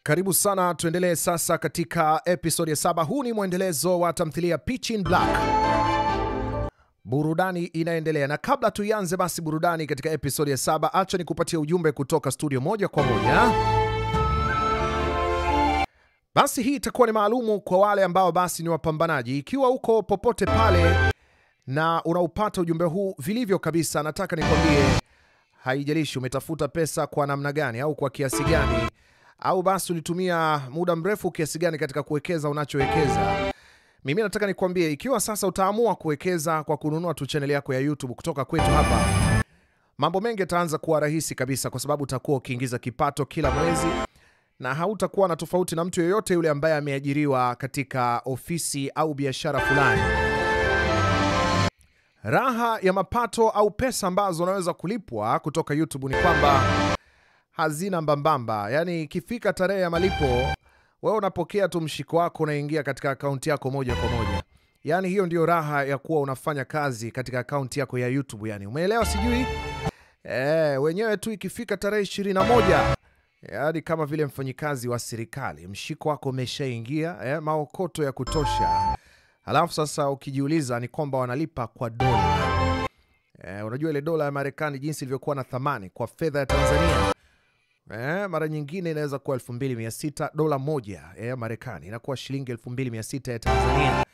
Karibu sana, tuendelee sasa katika episode ya 7. Huu ni mwendelezo wa tamthilia Pitch in Black. Burudani inaendelea, na kabla tuianze basi burudani katika episode ya 7, acha nikupatie ujumbe kutoka studio moja kwa moja. Basi hii itakuwa ni maalumu kwa wale ambao basi ni wapambanaji. Ikiwa uko popote pale na unaupata ujumbe huu vilivyo kabisa, nataka nikwambie, haijalishi umetafuta pesa kwa namna gani au kwa kiasi gani, au basi ulitumia muda mrefu kiasi gani katika kuwekeza unachowekeza, mimi nataka nikwambie, ikiwa sasa utaamua kuwekeza kwa kununua tu channel yako ya YouTube kutoka kwetu hapa, mambo mengi yataanza kuwa rahisi kabisa, kwa sababu utakuwa ukiingiza kipato kila mwezi na hautakuwa na tofauti na mtu yeyote yule ambaye ameajiriwa katika ofisi au biashara fulani. Raha ya mapato au pesa ambazo unaweza kulipwa kutoka YouTube ni kwamba hazina mbambamba. Yani ikifika tarehe ya malipo, wewe unapokea tu mshiko wako, unaingia katika akaunti yako moja kwa moja. Yani hiyo ndio raha ya kuwa unafanya kazi katika akaunti yako ya YouTube. Yani umeelewa sijui? Wenyewe tu ikifika tarehe 21, yani kama vile mfanyikazi wa serikali, mshiko wako umeshaingia, maokoto ya kutosha. Halafu sasa ukijiuliza ni kwamba wanalipa kwa dola. Unajua ile dola ya Marekani jinsi ilivyokuwa na thamani kwa fedha ya Tanzania. Mara nyingine inaweza kuwa 2600 dola moja ya Marekani inakuwa shilingi 2600 ya Tanzania.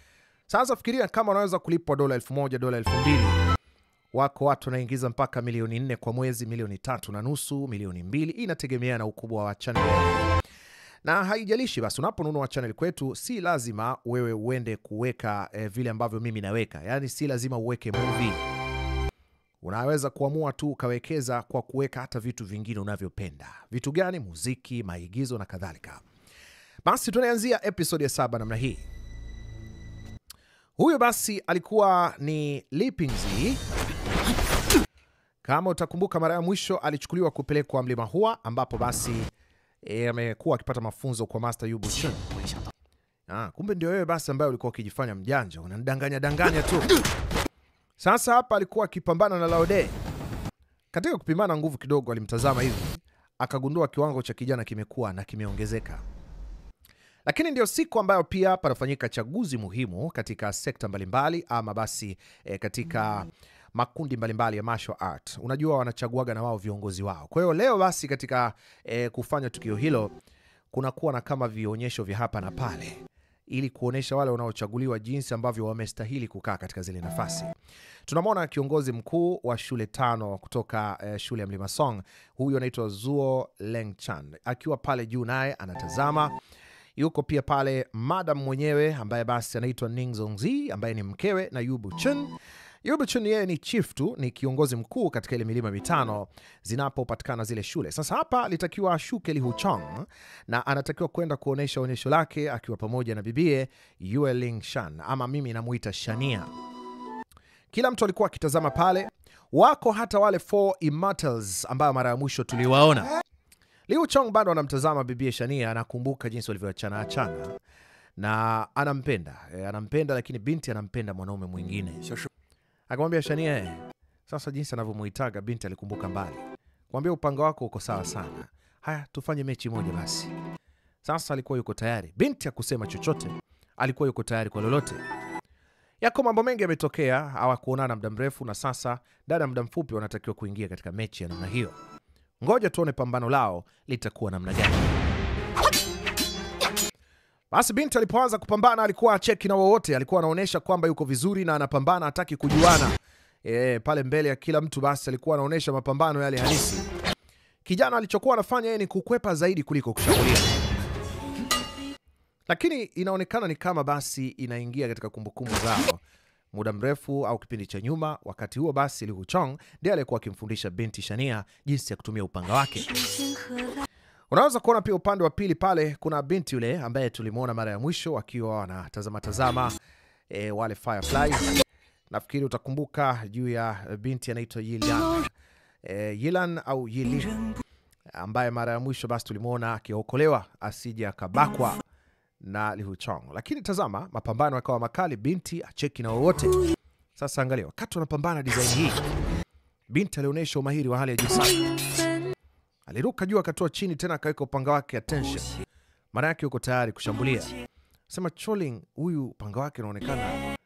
Sasa fikiria kama unaweza kulipwa dola 1000, dola 2000. Wako watu wanaingiza mpaka milioni 4 kwa mwezi, milioni 3.5, milioni 2. Inategemea na ukubwa wa channel. Na haijalishi basi unaponunua channel kwetu, si lazima wewe uende kuweka vile ambavyo mimi naweka. Yani si lazima uweke movie. Unaweza kuamua tu ukawekeza kwa kuweka hata vitu vingine unavyopenda. Vitu gani? Muziki, maigizo na kadhalika. Basi tunaanzia episode ya 7 namna hii. Huyo basi alikuwa ni Li Pingzi. Kama utakumbuka, mara ya mwisho alichukuliwa kupelekwa Mlima Hua, ambapo basi amekuwa akipata mafunzo kwa Master Yu Buchun. Kumbe ndio wewe basi ambaye ulikuwa ukijifanya mjanja, unanidanganya tu. Sasa hapa alikuwa akipambana na Laude. Katika kupimana nguvu kidogo, alimtazama hivi, akagundua kiwango cha kijana kimekuwa na kimeongezeka. Lakini ndio siku ambayo pia panafanyika chaguzi muhimu katika sekta mbalimbali, ama basi katika makundi mbalimbali ya martial art. Unajua wanachaguaga na wao viongozi wao. Kwa hiyo leo basi katika kufanya tukio hilo, kunakuwa na kama vionyesho vya hapa na pale, ili kuonesha wale wanaochaguliwa jinsi ambavyo wamestahili kukaa katika zile nafasi. Tunamwona kiongozi mkuu wa shule 5 kutoka shule ya Mlima Song. Huyu anaitwa Zuo Lengchan, akiwa pale juu naye anatazama. Yuko pia pale madam mwenyewe ambaye basi anaitwa Ning Zongzi, ambaye ni mkewe na Yu Buchun. Yu Buchun yeye ni chief tu, ni kiongozi mkuu katika ile milima mitano zinapopatikana zile shule. Sasa hapa alitakiwa ashuke Li Huchong, na anatakiwa kwenda kuonesha onyesho lake akiwa pamoja na bibie Yue Lingshan, ama mimi namuita Shania. Kila mtu alikuwa akitazama pale. Wako hata wale 4 immortals ambao mara ya mwisho tuliwaona. Li Huchong bado anamtazama bibie Shania, anakumbuka jinsi walivyoachana na anampenda, lakini binti anampenda mwanaume mwingine. Akamwambia Shania, sasa jinsi anavyomuitaga binti alikumbuka mbali. Kumwambia upanga wako uko sawa sana. Haya, tufanye mechi moja basi. Sasa alikuwa yuko tayari. Binti hakusema chochote. Alikuwa yuko tayari kwa lolote. Yako mambo mengi yametokea, hawakuonana muda mrefu, na sasa dada muda mfupi wanatakiwa kuingia katika mechi ya namna hiyo. Ngoja tuone pambano lao litakuwa namna gani. Basi binti alipoanza kupambana alikuwa cheki na wowote, alikuwa anaonesha kwamba yuko vizuri na anapambana, hataki kujuana. Pale mbele ya kila mtu basi alikuwa anaonesha mapambano yale halisi. Kijana alichokuwa anafanya yeye ni kukwepa zaidi kuliko kushambulia. Lakini inaonekana ni kama basi inaingia katika kumbukumbu zao muda mrefu au kipindi cha nyuma. Wakati huo basi Li Huchong ndiye alikuwa akimfundisha binti Shania jinsi ya kutumia upanga wake. Unaweza kuona pia upande wa pili pale kuna binti yule ambaye tulimuona mara ya mwisho akiwa wanatazama wale Fireflies. Nafikiri utakumbuka juu ya binti anaitwa Yilan au Yilin, ambaye mara ya mwisho basi tulimuona akiokolewa asije akabakwa na Li Huchong. Lakini tazama, mapambano yakawa makali, binti acheki na wowote. Sasa angalia, wakati wanapambana design hii, binti alionyesha umahiri wa hali ya juu sana. Aliruka juu akatoa chini tena akaweka upanga wake attention. Maana yake yuko tayari kushambulia. Sema Choling huyu upanga wake unaonekana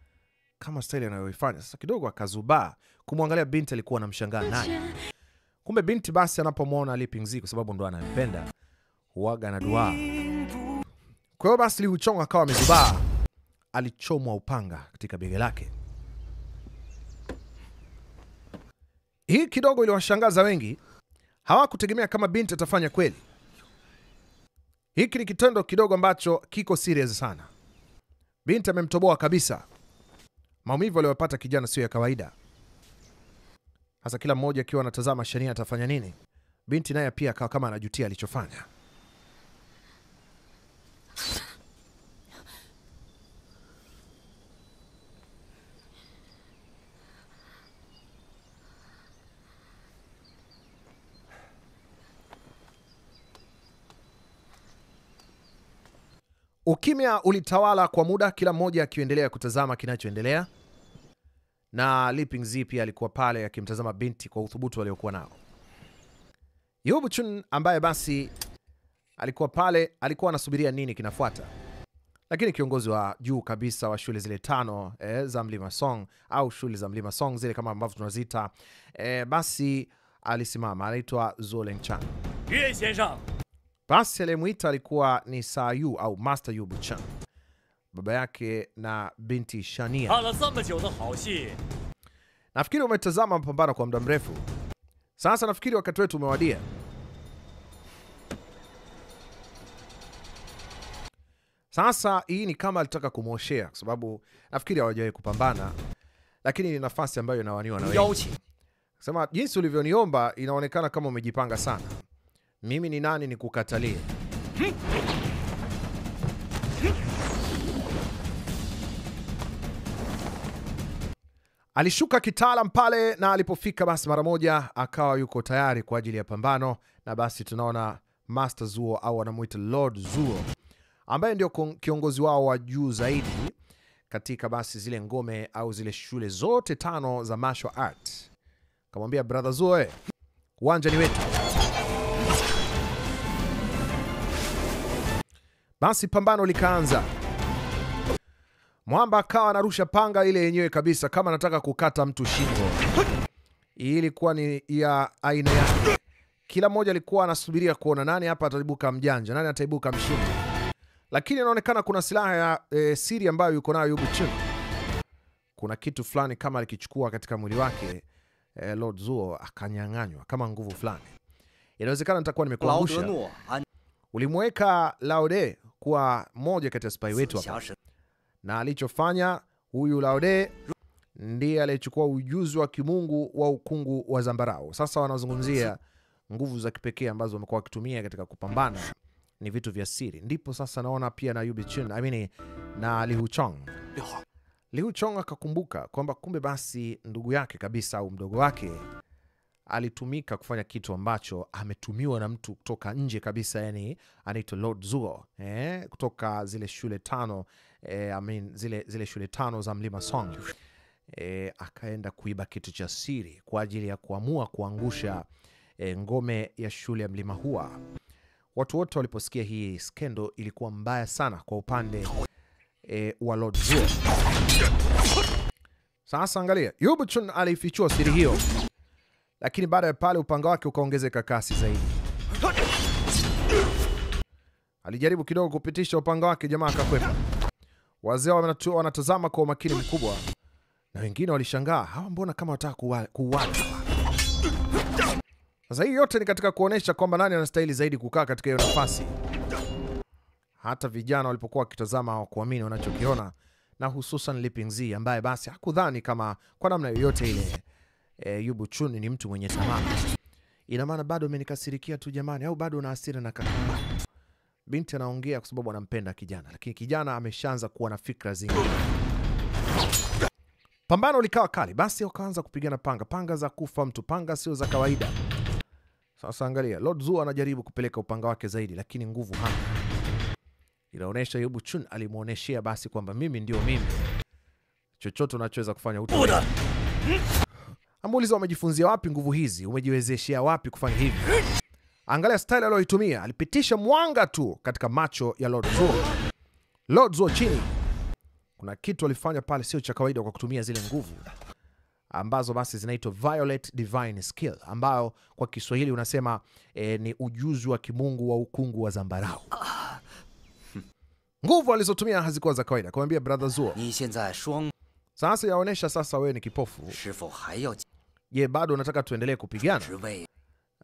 kama style anayoifanya. Sasa kidogo akazubaa kumwangalia binti, alikuwa anamshangaa naye. Kumbe binti basi anapomwona Li Pingzi, kwa sababu ndo anampenda, huaga na dua. Kwa hiyo basi Li Huchong akawa amezubaa, alichomwa upanga katika bega lake. Hii kidogo iliwashangaza wengi, hawakutegemea kama binti atafanya kweli. Hiki ni kitendo kidogo ambacho kiko serious sana. Binti amemtoboa kabisa. Maumivu aliyopata kijana sio ya kawaida. Hasa kila mmoja akiwa anatazama Shania atafanya nini. Binti naye pia akawa kama anajutia alichofanya. Ukimya ulitawala kwa muda, kila mmoja akiendelea kutazama kinachoendelea. Na Li Pingzi pia alikuwa pale akimtazama binti kwa uthubutu aliokuwa nao. Yu Buchun ambaye basi alikuwa pale, alikuwa anasubiria nini kinafuata. Lakini kiongozi wa juu kabisa wa shule zile 5 za Mlima Song, au shule za Mlima Song zile kama ambavyo tunaziita, basi alisimama, anaitwa Zuo Lengchang. Basi aliyemuita alikuwa ni Sa Yu au Master Yu Buchun, baba yake na binti Shania. Nafikiri umetazama mapambano kwa muda mrefu. Sasa nafikiri wakati wetu umewadia. Sasa hii ni kama alitaka kumwoshea, kwa sababu nafikiri hawajawahi kupambana, lakini ni nafasi ambayo inawaniwa na wengi. Sema jinsi ulivyoniomba inaonekana kama umejipanga sana. Mimi ni nani nikukatalie? Alishuka kitaalam pale, na alipofika basi mara moja akawa yuko tayari kwa ajili ya pambano. Na basi tunaona Master Zuo au anamuita Lord Zuo, ambaye ndio kiongozi wao wa juu zaidi katika basi zile ngome au zile shule zote 5 za martial art. Kamwambia brother Zuo, uwanja ni wetu. Basi pambano likaanza. Mwamba akawa anarusha panga ile yenyewe kabisa kama anataka kukata mtu shingo. Hii ilikuwa ni ya aina yake. Kila mmoja alikuwa anasubiria kuona nani hapa ataibuka mjanja, nani ataibuka mshindi. Lakini inaonekana kuna silaha ya siri ambayo yuko nayo Yu Buchun. Kuna kitu fulani kama alikichukua katika mwili wake, Lord Zuo akanyang'anywa kama nguvu fulani. Inawezekana nitakuwa nimekuangusha. Ulimweka Laude kuwa moja kati ya spy wetu hapa. Na alichofanya huyu Laude ndiye alichukua ujuzi wa kimungu wa ukungu wa zambarau. Sasa wanazungumzia nguvu za kipekee ambazo wamekuwa wakitumia katika kupambana, ni vitu vya siri. Ndipo sasa naona pia na Yu Buchun, na Li Huchong. Li Huchong akakumbuka kwamba kumbe basi ndugu yake kabisa au mdogo wake alitumika kufanya kitu ambacho ametumiwa na mtu kutoka nje kabisa, yani anaitwa Lord Zuo, kutoka zile shule 5, zile shule 5 za Mlima Song. Akaenda kuiba kitu cha siri kwa ajili ya kuamua kuangusha ngome ya shule ya Mlima Hua. Watu wote waliposikia hii skendo ilikuwa mbaya sana kwa upande wa Lord Zuo. Sasa angalia, Yu Buchun alifichua siri hiyo, lakini baada ya pale upanga wake ukaongezeka kasi zaidi. Alijaribu kidogo kupitisha upanga wake, jamaa akakwepa. Wazee wanatazama kwa umakini mkubwa, na wengine walishangaa, hawa mbona kama wataka kuuana. Sasa hii yote ni katika kuonesha kwamba nani anastahili zaidi kukaa katika hiyo nafasi. Hata vijana walipokuwa wakitazama hawakuamini wanachokiona, na hususan Li Pingzi ambaye basi hakudhani kama kwa namna yoyote ile Yu Buchun ni mtu mwenye tamaa. Ina maana bado amenikasirikia tu jamani, au bado una hasira na kaka? Binti anaongea kwa sababu anampenda kijana, lakini kijana ameshaanza kuwa na fikra zingine. Pambano likawa kali, basi wakaanza kupigana panga za kufa mtu, panga sio za kawaida. Sasa angalia, Lord Zuo anajaribu kupeleka upanga wake zaidi, lakini nguvu hana. Inaonesha Yu Buchun alimuoneshea basi kwamba mimi ndio mimi, chochote unachoweza kufanya utaweza. Amuuliza, umejifunzia wapi nguvu hizi? Umejiwezeshea wapi kufanya hivi? Angalia style aliyoitumia, alipitisha mwanga tu katika macho ya Lord Zuo. Lord Zuo chini. Kuna kitu alifanya pale sio cha kawaida kwa kutumia zile nguvu ambazo basi zinaitwa Violet Divine Skill, ambao kwa Kiswahili unasema ni ujuzi wa kimungu wa ukungu wa zambarau. Nguvu alizotumia hazikuwa za kawaida. Kumwambia brother Zuo, sasa yaonesha sasa wewe ni kipofu. Je, bado unataka tuendelee kupigana?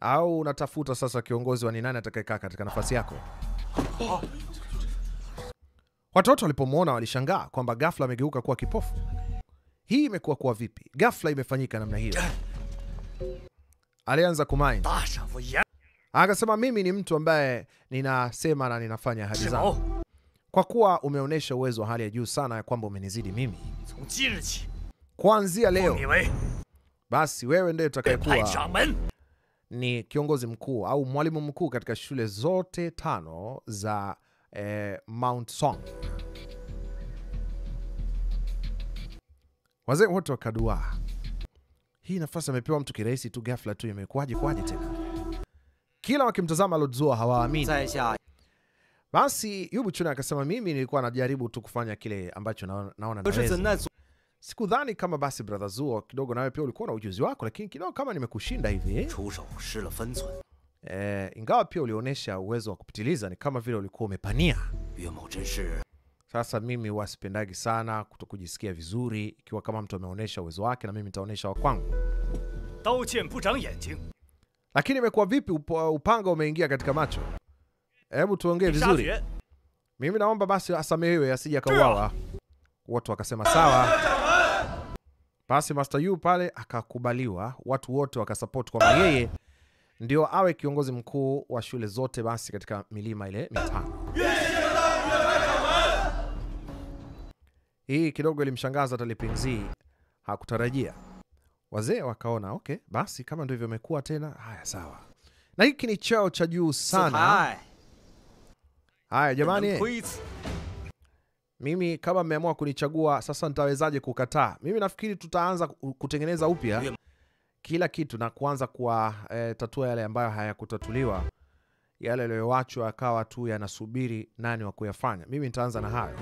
Au unatafuta sasa kiongozi wa ni nani atakayekaa katika nafasi yako? Watoto walipomuona walishangaa kwamba ghafla amegeuka kuwa kipofu. Hii imekuwa kwa vipi? Ghafla imefanyika namna hiyo. Alianza kumind. Akasema mimi ni mtu ambaye ninasema na ninafanya ahadi zangu. Kwa kuwa umeonyesha uwezo wa hali ya juu sana ya kwamba umenizidi mimi, kuanzia leo basi wewe ndiye utakayekuwa ni kiongozi mkuu au mwalimu mkuu katika shule zote 5 za Mount Song. Wazee wote wakadua. Hii nafasi amepewa mtu kirahisi tu, ghafla tu imekuaje tena? Kila wakimtazama Lord Zuo hawaamini. Basi Yu Buchun akasema mimi nilikuwa najaribu tu kufanya kile ambacho naona naweza. Sikudhani kama basi brother Zuo kidogo nawe pia ulikuwa na ujuzi wako, lakini kidogo kama nimekushinda hivi. Ingawa pia ulionyesha uwezo wa kupitiliza, ni kama vile ulikuwa umepania. Sasa mimi wasipendagi sana kutokujisikia vizuri ikiwa kama mtu ameonyesha uwezo wake na mimi nitaonyesha wa kwangu. Lakini imekuwa vipi upanga umeingia katika macho? Hebu tuongee vizuri. Mimi naomba basi asamehewe asije akauawa. Watu wakasema sawa. Basi Master Yu pale akakubaliwa, watu wote wakasupport kwamba yeye ndio awe kiongozi mkuu wa shule zote basi katika milima ile 5. Hii kidogo ilimshangaza hata Li Pingzi, hakutarajia. Wazee wakaona okay, basi kama ndivyo imekuwa tena, haya sawa. Na hiki ni cheo cha juu sana. Haya jamani, mimi kama mmeamua kunichagua sasa nitawezaje kukataa? Mimi nafikiri tutaanza kutengeneza upya kila kitu na kuanza kwa tatua yale ambayo hayakutatuliwa, yale yaliyoachwa akawa tu yanasubiri nani wa kuyafanya. Mimi nitaanza na hayo.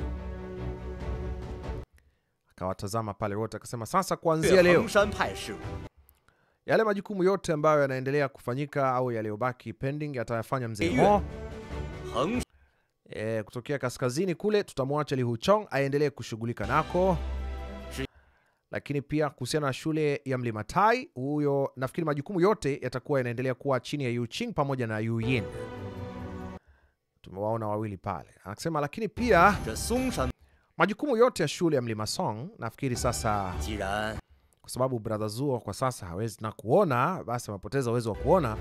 Akawatazama pale wote akasema sasa kuanzia leo yale majukumu yote ambayo yanaendelea kufanyika au yaliyobaki pending atayafanya mzee Mo. Kutokea kaskazini kule tutamwacha Li Huchong aendelee kushughulika nako. Lakini pia kuhusiana na shule ya Mlima Tai, huyo nafikiri majukumu yote yatakuwa yanaendelea kuwa chini ya Yu Qing pamoja na Yu Yin. Tumewaona wawili pale. Anasema lakini pia majukumu yote ya shule ya Mlima Song nafikiri sasa, kwa sababu brother Zuo kwa sasa hawezi na kuona, basi amepoteza uwezo wa kuona.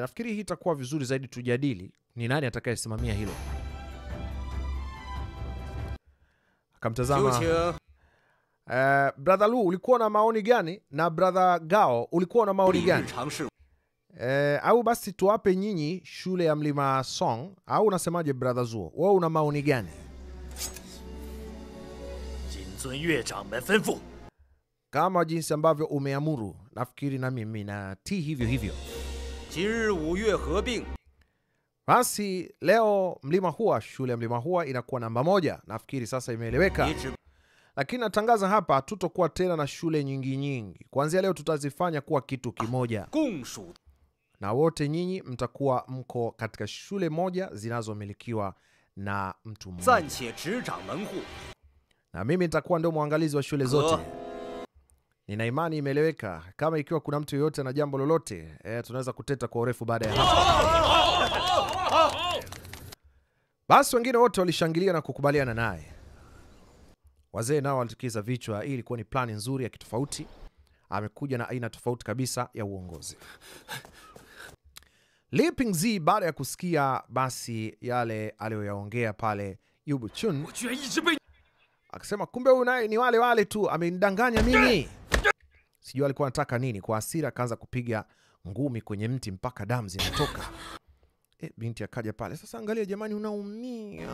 Nafikiri hii itakuwa vizuri zaidi tujadili ni nani atakayesimamia hilo. Akamtazama brother Lu, ulikuwa na maoni gani? Na brother Gao, ulikuwa na maoni gani? Au basi tuwape nyinyi shule ya Mlima Song, au unasemaje brother Zuo? Wewe una maoni gani? Kama jinsi ambavyo umeamuru, nafikiri na mimi natii hivyo hivyo. Basi leo Mlima Hua, shule ya Mlima Hua inakuwa namba 1. Nafikiri sasa imeeleweka. Lakini natangaza hapa hatutokuwa tena na shule nyingi. Kuanzia leo tutazifanya kuwa kitu kimoja. Na wote nyinyi mtakuwa mko katika shule moja zinazomilikiwa na mtu mmoja. Na mimi nitakuwa ndio mwangalizi wa shule zote. Nina imani imeeleweka. Kama ikiwa kuna mtu yoyote na jambo lolote, tunaweza kuteta kwa urefu baada ya hapo. Basi wengine wote walishangilia na kukubaliana naye. Wazee nao walitikiza vichwa. Hii ilikuwa ni plani nzuri ya kitofauti. Amekuja na aina tofauti kabisa ya uongozi. Li Pingzi baada ya kusikia basi yale aliyoyaongea pale Yu Buchun, akasema kumbe huyu naye ni wale tu, amenidanganya mimi. Sijui alikuwa anataka nini. Kwa hasira akaanza kupiga ngumi kwenye mti mpaka damu zinatoka. Binti akaja pale. Sasa angalia jamani, unaumia.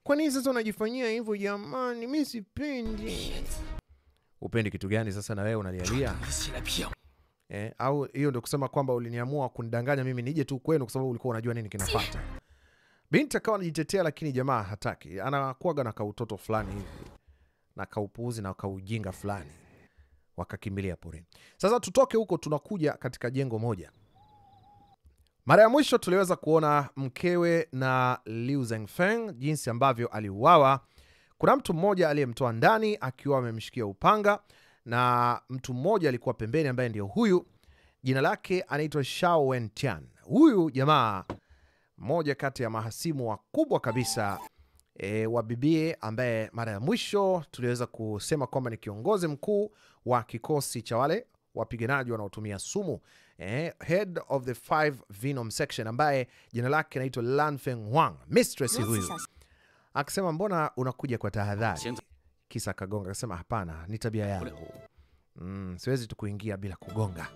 Kwa nini sasa unajifanyia hivyo jamani? Mimi sipendi. Upendi kitu gani sasa na wewe unalialia? Au hiyo ndio kusema kwamba uliniamua kunidanganya mimi nije tu kwenu kwa sababu ulikuwa unajua nini kinafuata. Binti akawa anajitetea, lakini jamaa hataki. Anakuaga na kautoto fulani hivi na kaupuuzi na kaujinga fulani. Wakakimbilia porini. Sasa tutoke huko, tunakuja katika jengo moja. Mara ya mwisho tuliweza kuona mkewe na Liu Zhengfeng jinsi ambavyo aliuawa. Kuna mtu mmoja aliyemtoa ndani akiwa amemshikia upanga, na mtu mmoja alikuwa pembeni ambaye ndio huyu. Jina lake anaitwa Shao Wentian. Huyu jamaa mmoja kati ya mahasimu wakubwa kabisa wa bibie, ambaye mara ya mwisho tuliweza kusema kwamba ni kiongozi mkuu wa kikosi cha wale wapiganaji wanaotumia sumu, head of the 5 Venom section, ambaye jina lake anaitwa Lan Fenghuang. Mistress huyu akasema, mbona unakuja kwa tahadhari? Kisa kagonga. Akasema, hapana, ni tabia yangu. Siwezi tu kuingia bila kugonga.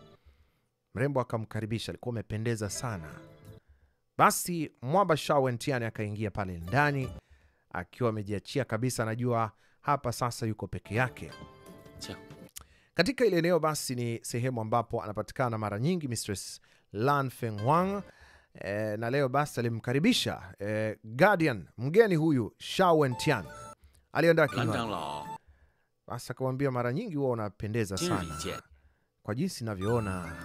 Mrembo akamkaribisha, alikuwa amependeza sana. Basi mwamba Shao Wentian akaingia pale ndani akiwa amejiachia kabisa, anajua hapa sasa yuko peke yake. Katika ile eneo basi ni sehemu ambapo anapatikana mara nyingi Mistress Lan Fenghuang. Na leo basi alimkaribisha Guardian, mgeni huyu Shao Wentian. Alienda kinywaji. Basi akamwambia, mara nyingi huwa unapendeza sana. Kwa jinsi ninavyoona,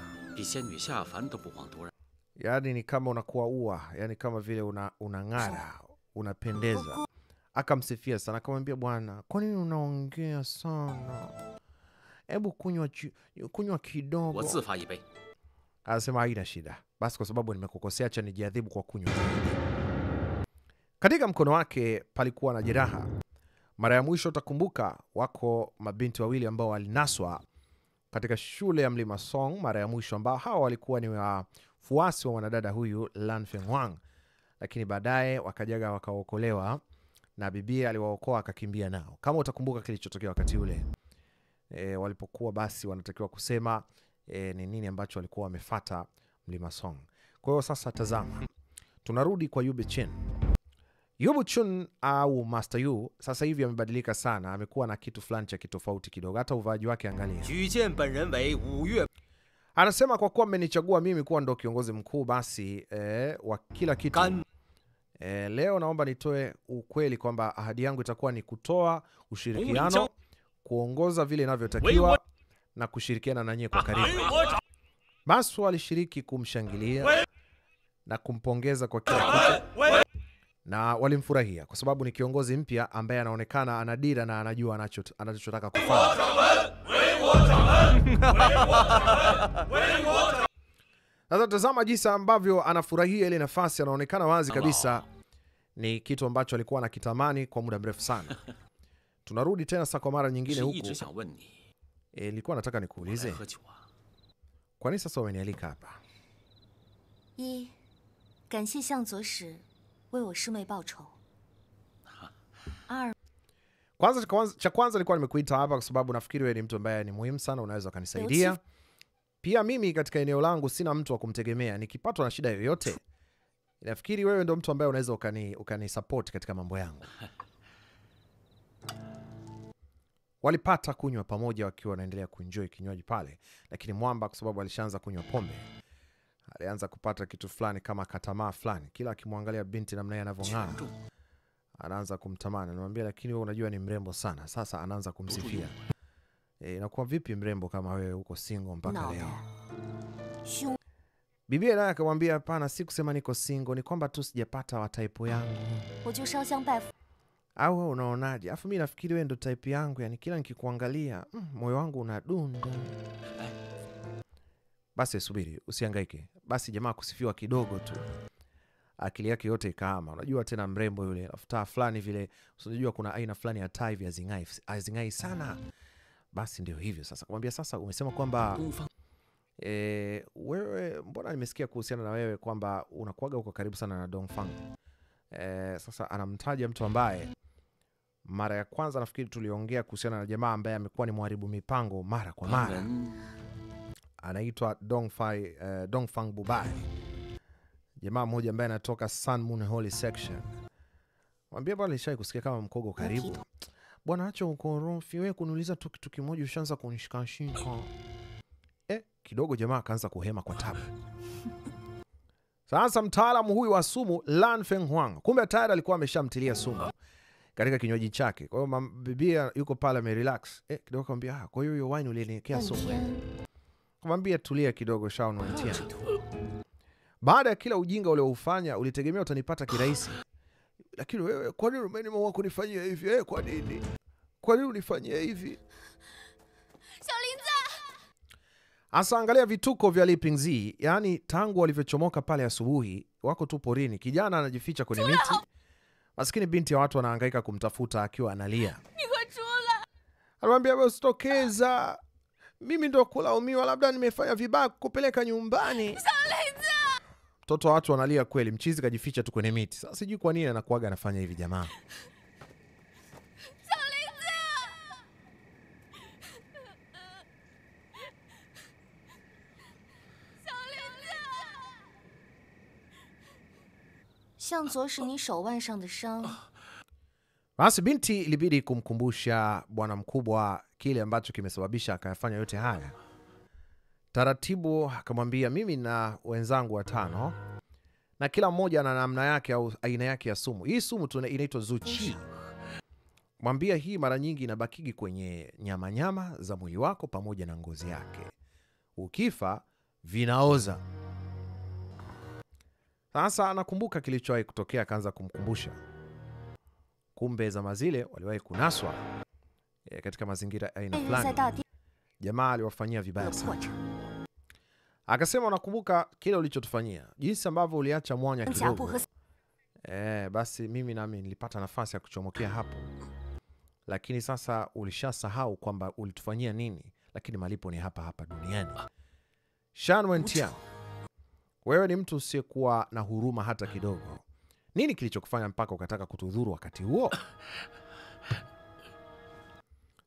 yani ni kama unakuwa ua, yani kama vile unang'ara, unapendeza. Akamsifia sana, akamwambia, bwana, kwa nini unaongea sana? Hebu kunywa kidogo. Anasema haina shida. Basi kwa sababu nimekukosea, acha nijiadhibu kwa kunywa. Katika mkono wake palikuwa na jeraha. Mara ya mwisho utakumbuka, wako mabinti wawili ambao walinaswa katika shule ya Mlima Song mara ya mwisho, ambao hawa walikuwa ni wafuasi wa mwanadada huyu Lan Fenghuang, lakini baadaye wakajaga wakaokolewa na bibie aliwaokoa akakimbia nao. Kama utakumbuka kilichotokea wakati ule, walipokuwa basi wanatakiwa kusema ni nini ambacho walikuwa wamefuata Mlima Song. Kwa hiyo sasa tazama, tunarudi kwa Yu Bichen. Yu Bichen au Master Yu sasa hivi amebadilika sana, amekuwa na kitu fulani cha kitofauti kidogo, hata uvaaji wake angalia. Anasema, kwa kuwa mmenichagua mimi kuwa ndo kiongozi mkuu basi wa kila kitu, leo naomba nitoe ukweli kwamba ahadi yangu itakuwa ni kutoa ushirikiano, kuongoza vile inavyotakiwa na kushirikiana na nyie kwa karibu. Basi walishiriki kumshangilia na kumpongeza kwa kila kitu, na walimfurahia kwa sababu ni kiongozi mpya ambaye anaonekana ana dira na anajua anachotaka kufanya. Sasa tazama jinsi ambavyo anafurahia ile nafasi, anaonekana wazi kabisa ni kitu ambacho alikuwa anakitamani kwa muda mrefu sana. Tunarudi tena sasa kwa mara nyingine huku. Nilikuwa nataka nikuulize, kwa nini sasa umenialika hapa? Cha kwanza nilikuwa nimekuita hapa kwa sababu nafikiri wewe ni mtu ambaye ni muhimu sana, unaweza kanisaidia. Pia mimi katika eneo langu sina mtu wa kumtegemea, nikipatwa na shida yoyote nafikiri wewe ndio mtu ambaye unaweza ukani support katika mambo yangu. Walipata kunywa pamoja wakiwa wanaendelea kuenjoy kinywaji pale, lakini mwamba kwa sababu alishaanza kunywa pombe, alianza kupata kitu fulani kama katamaa fulani. Kila akimwangalia binti namna yeye anavyong'aa, anaanza kumtamani. Anamwambia, lakini wewe unajua ni mrembo sana. Sasa anaanza kumsifia. Inakuwa vipi mrembo kama wewe uko single mpaka leo? Bibi naye akamwambia, hapana, si kusema niko single, ni kwamba tu sijapata wa type yangu. Au wewe unaonaje? Afu mimi nafikiri wewe ndo type yangu, yani kila nikikuangalia moyo wangu unadunda. Basi subiri, usihangaike. Basi jamaa kusifiwa kidogo tu, akili yake yote ikahama. Unajua tena mrembo yule, afuta fulani vile, unajua kuna aina fulani ya tai vya zingai sana. Basi ndio hivyo sasa. Kumwambia, sasa umesema kwamba wewe, mbona nimesikia kuhusiana na wewe kwamba unakuaga uko karibu sana na Dongfang. Sasa anamtaja mtu ambaye mara ya kwanza nafikiri tuliongea kuhusiana na jamaa ambaye amekuwa ni mharibu mipango mara kwa mara. Anaitwa Dongfang Bubai. Jamaa mmoja ambaye anatoka Sun Moon Holy Section. Mwambie bwana, nilishai kusikia kama mkogo karibu. Bwana acha ukorofi, wewe kuniuliza tu kitu kimoja ushaanza kunishikashika. Kidogo jamaa akaanza kuhema kwa tabu. Sasa mtaalamu huyu wa sumu Lan Fenghuang, kumbe tayari alikuwa ameshamtilia sumu katika kinywaji chake. Kwa hiyo bibia yuko pale amerelax. Kidogo akamwambia, kwa hiyo wine uliniwekea sumu. Kumwambia tulia kidogo Shao Nwantian. Baada ya kila ujinga ulioufanya ulitegemea utanipata kirahisi. Lakini wewe kwa nini umeamua kunifanyia hivi? Kwa nini? Kwa nini unifanyia hivi? Asa angalia vituko vya Li Pingzi, yani tangu walivyochomoka pale asubuhi, wako tu porini. Kijana anajificha kwenye miti. Maskini binti ya watu wanahangaika kumtafuta akiwa analia. Anamwambia wewe usitokeza. Mimi ndo kulaumiwa, labda nimefanya vibaya kupeleka nyumbani. Mtoto wa watu analia kweli, mchizi kajificha tu kwenye miti. Sasa sijui kwa nini anakuaga anafanya hivi jamaa. Basi binti ilibidi kumkumbusha bwana mkubwa kile ambacho kimesababisha akayafanya yote haya. Taratibu akamwambia, mimi na wenzangu 5 na kila mmoja ana namna yake au aina yake ya sumu. Hii sumu inaitwa Zuchi. Mwambia hii mara nyingi inabakigi kwenye nyama za mwili wako pamoja na ngozi yake. Ukifa vinaoza. Sasa anakumbuka kilichowahi kutokea, akaanza kumkumbusha. Kumbe zama zile waliwahi kunaswa katika mazingira aina fulani. Jamaa aliwafanyia vibaya sana. Akasema, unakumbuka kile ulichotufanyia? Jinsi ambavyo uliacha mwanya kidogo. Basi mimi nami nilipata nafasi ya kuchomokea hapo. Lakini sasa ulishasahau kwamba ulitufanyia nini, lakini malipo ni hapa hapa duniani. Shan Wentian, wewe ni mtu usiyekuwa na huruma hata kidogo. Nini kilichokufanya mpaka ukataka kutudhuru wakati huo?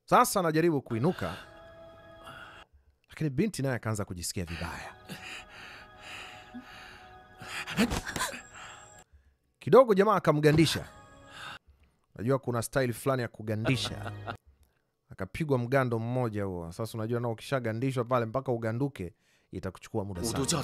Sasa anajaribu kuinuka, lakini binti naye akaanza kujisikia vibaya. Kidogo jamaa akamgandisha. Unajua kuna style fulani ya kugandisha. Akapigwa mgando mmoja huo. Sasa unajua nao ukishagandishwa pale mpaka uganduke itakuchukua muda sana.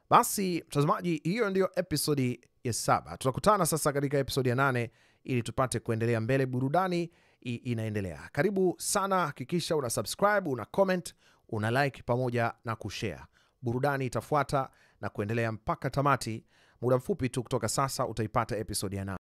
Basi mtazamaji, hiyo ndio episodi ya 7. Tutakutana sasa katika episodi ya 8 ili tupate kuendelea mbele. Burudani inaendelea. Karibu sana, hakikisha una subscribe, una comment, una like pamoja na kushare. Burudani itafuata na kuendelea mpaka tamati. Muda mfupi tu kutoka sasa utaipata episodi ya 8.